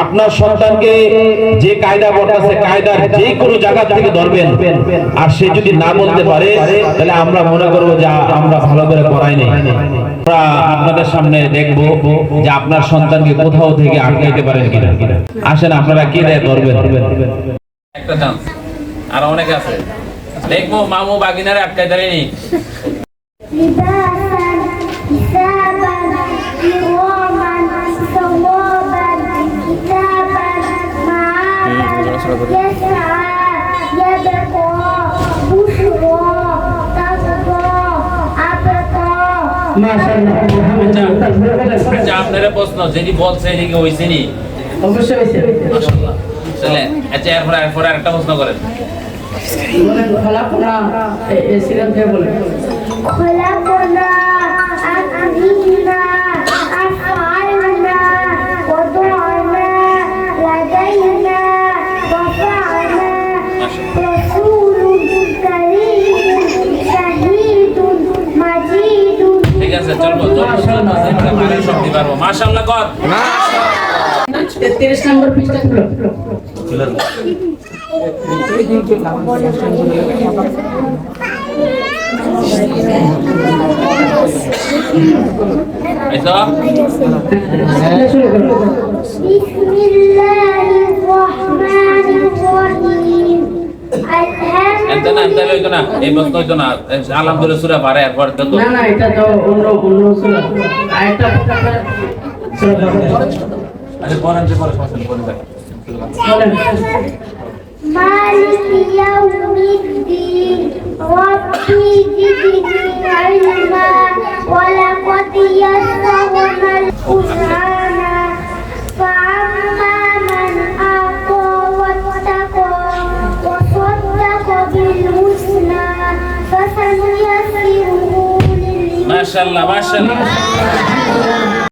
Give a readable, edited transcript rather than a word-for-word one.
আপনার সন্তানকে যে কায়দা বলতেছে কায়দার যে কোনো জায়গা থেকে ধরবেন, আর সে যদি না বলতে পারে তাহলে আমরা মনে করবো যে আমরা ভালো করে পড়াই নাই। আমরা আপনাদের সামনে দেখবো যে আপনার সন্তানকে কোথাও থেকে আটকাইতে পারেন কিনা। আসেন আপনারা কে দেয় ধরবেন। একটা চান্স, আর অনেকে আছে দেখবো মামু বাগিনারে আটকাই দাঁড়িয়ে আপনারা প্রশ্ন যেটি বলছে এদিকে হয়েছে নি অবশ্যই হয়েছে। তাহলে আচ্ছা এরপরে আরেকটা প্রশ্ন করেন। খোলাপোনা এসিরাম কে বলে? খোলাপোনা আকিনা আফআলনা ওয়াদানা লাদাইনা ওয়াফানা রাসূলুন কারীম শাহীদুন মাজিদুন। ঠিক আছে চলবো আমরা পারে সব দিতে পারবো। মাশাআল্লাহ কর। 33 নম্বর পৃষ্ঠা খুলো। আইসা বিসমিল্লাহির রহমানির রহিম। হইতো না এই প্রশ্ন হইতো না। আলহামদুলিল্লাহ সূরা পারে এরপর তো না এটা তো অন্য সূরা। আরেকটা সূরা আরে পড়েন যে পরে সমস্যা পড়ে যাক। বলেন। মালিক ইয়াউমিদ্দিন রাব্বি জিদনি ইলমা ওয়া লাকাদ ইয়াসসারনাল কুরআনা ফাআম্মা মান আতা ওয়াত্তাকা ওয়া সাদ্দাকা বিল হুসনা ফাসানুয়াসসিরুহু লিল মাশাআল্লাহ মাশাআল্লাহ।